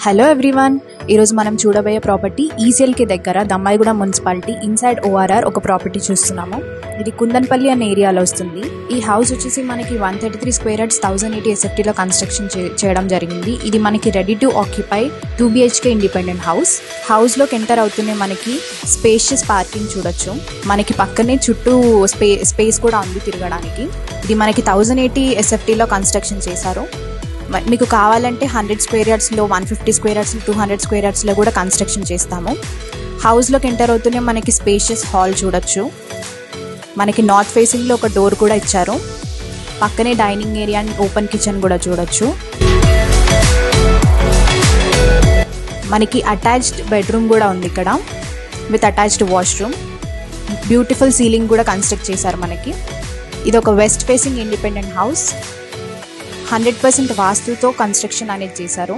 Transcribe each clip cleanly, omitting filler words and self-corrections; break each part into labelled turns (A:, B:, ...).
A: Hello everyone, ఈరోజు మనం చూడబోయే ప్రాపర్టీ ఈసీఎల్కి దగ్గర దమ్మాయిగూడ మున్సిపాలిటీ ఇన్సైడ్ ఓఆర్ఆర్ ఒక ప్రాపర్టీ చూస్తున్నాము. ఇది కుందన్పల్లి అనే ఏరియాలో వస్తుంది. ఈ హౌస్ వచ్చేసి మనకి 133 స్క్వేర్ యార్డ్స్ 1080 SFTలో కన్స్ట్రక్షన్ చేయడం జరిగింది. ఇది మనకి ready to occupy 2 BHK independent house. హౌస్లోకి ఎంటర్ అవుతూనే మనకి స్పేషియస్ పార్కింగ్ చూడొచ్చు. మనకి పక్కనే చుట్టూ స్పేస్ కూడా ఉంది తిరగడానికి. ఇది మనకి 1080 SFTలో కన్స్ట్రక్షన్ చేశారు. మీకు కావాలంటే 100 స్క్వేర్ యార్డ్స్లో, 150 స్క్వేర్ యార్డ్స్లో, 200 స్క్వేర్ యార్డ్స్లో కూడా కన్స్ట్రక్షన్ చేస్తాము. హౌస్లోకి ఎంటర్ అవుతూనే మనకి స్పేషియస్ హాల్ చూడొచ్చు. మనకి నార్త్ ఫేసింగ్లో ఒక డోర్ కూడా ఇచ్చారు. పక్కనే dining area and open kitchen కూడా చూడొచ్చు. మనకి అటాచ్డ్ బెడ్రూమ్ కూడా ఉంది ఇక్కడ with attached washroom. Beautiful ceiling కూడా కన్స్ట్రక్ట్ చేశారు మనకి. ఇది ఒక వెస్ట్ ఫేసింగ్ ఇండిపెండెంట్ హౌస్. 100% వాస్తుతో కన్స్ట్రక్షన్ అనేది చేశారు.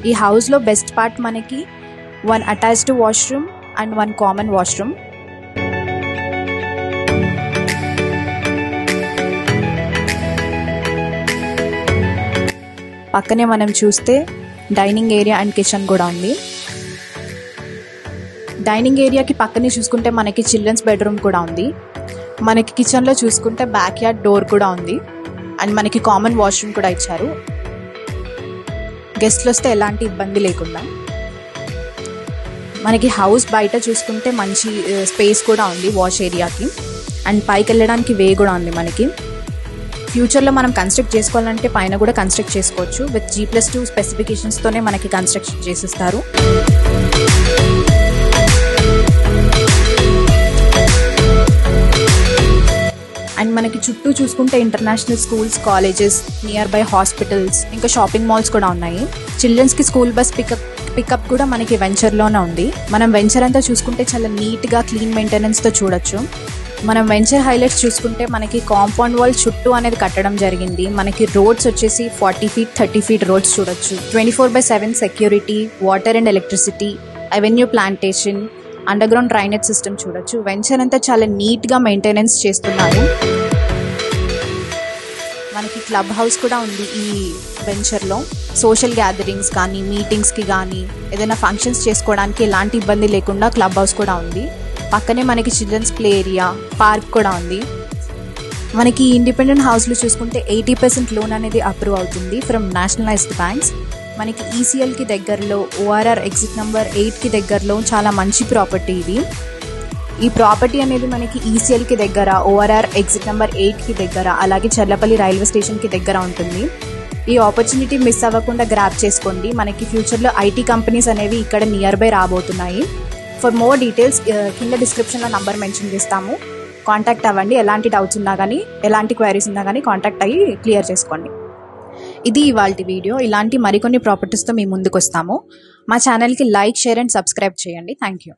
A: ఈ హౌస్లో బెస్ట్ పార్ట్ మనకి 1 attached washroom and 1 common washroom. పక్కనే మనం చూస్తే డైనింగ్ ఏరియా అండ్ కిచెన్ కూడా ఉంది. డైనింగ్ ఏరియాకి పక్కనే చూసుకుంటే మనకి చిల్డ్రన్స్ బెడ్రూమ్ కూడా ఉంది. మనకి కిచెన్లో చూసుకుంటే బ్యాక్ యార్డ్ డోర్ కూడా ఉంది అండ్ మనకి కామన్ వాష్రూమ్ కూడా ఇచ్చారు. గెస్ట్లు వస్తే ఎలాంటి ఇబ్బంది లేకుండా. మనకి హౌస్ బయట చూసుకుంటే మంచి స్పేస్ కూడా ఉంది వాష్ ఏరియాకి అండ్ పైకి వెళ్ళడానికి వే కూడా ఉంది మనకి. ఫ్యూచర్లో మనం కన్స్ట్రక్ట్ చేసుకోవాలంటే పైన కూడా కన్స్ట్రక్ట్ చేసుకోవచ్చు. విత్ G+2 స్పెసిఫికేషన్స్తోనే మనకి కన్స్ట్రక్షన్ చేసిస్తారు. అండ్ మనకి చుట్టూ చూసుకుంటే international schools, colleges, near by hospitals, ఇంకా షాపింగ్ మాల్స్ కూడా ఉన్నాయి. చిల్డ్రన్స్కి స్కూల్ బస్ పికప్ కూడా మనకి వెంచర్లోనే ఉంది. మనం వెంచర్ అంతా చూసుకుంటే చాలా నీట్గా క్లీన్ మెయింటెనెన్స్తో చూడొచ్చు. మనం వెంచర్ హైలైట్స్ చూసుకుంటే మనకి కాంపౌండ్ వాల్ చుట్టూ అనేది కట్టడం జరిగింది. మనకి రోడ్స్ వచ్చేసి 40 feet 30 feet రోడ్స్ చూడొచ్చు. 24/7 security, water and electricity, avenue plantation, underground drainage system చూడొచ్చు. వెంచర్ అంతా చాలా నీట్గా మెయింటెనెన్స్ చేస్తున్నారు. మనకి క్లబ్ హౌస్ కూడా ఉంది ఈ వెంచర్లో. సోషల్ గ్యాదరింగ్స్ కానీ, మీటింగ్స్కి కానీ, ఏదైనా ఫంక్షన్స్ చేసుకోవడానికి ఎలాంటి ఇబ్బంది లేకుండా క్లబ్ హౌస్ కూడా ఉంది. పక్కనే మనకి చిల్డ్రన్స్ ప్లే ఏరియా, పార్క్ కూడా ఉంది. మనకి ఇండిపెండెంట్ హౌస్లో చూసుకుంటే 80% లోన్ అనేది అప్రూవ్ అవుతుంది ఫ్రమ్ నేషనలైజ్డ్ బ్యాంక్స్. మనకి ఈసీఎల్కి దగ్గరలో, ఓఆర్ఆర్ ఎగ్జిట్ నెంబర్ 8కి దగ్గరలో చాలా మంచి ప్రాపర్టీ ఇది. ఈ ప్రాపర్టీ అనేది మనకి ఈసీఎల్కి దగ్గర, ఓఆర్ఆర్ ఎగ్జిట్ నెంబర్ 8కి దగ్గర, అలాగే చర్లపల్లి రైల్వే స్టేషన్కి దగ్గర ఉంటుంది. ఈ ఆపర్చునిటీ మిస్ అవ్వకుండా గ్రాబ్ చేసుకోండి. మనకి ఫ్యూచర్లో ఐటీ కంపెనీస్ అనేవి ఇక్కడ నియర్ బై రాబోతున్నాయి. ఫర్ మోర్ డీటెయిల్స్ కింద డిస్క్రిప్షన్లో నంబర్ మెన్షన్ చేస్తాము. కాంటాక్ట్ అవ్వండి. ఎలాంటి డౌట్స్ ఉన్నా కానీ, ఎలాంటి క్వైరీస్ ఉన్నా కానీ కాంటాక్ట్ అయ్యి క్లియర్ చేసుకోండి. ఇది ఇవాల్టి వీడియో. ఇలాంటి మరికొన్ని ప్రాపర్టీస్తో మీ ముందుకు వస్తాము. మా ఛానల్కి లైక్, షేర్ అండ్ సబ్స్క్రైబ్ చేయండి. Thank you.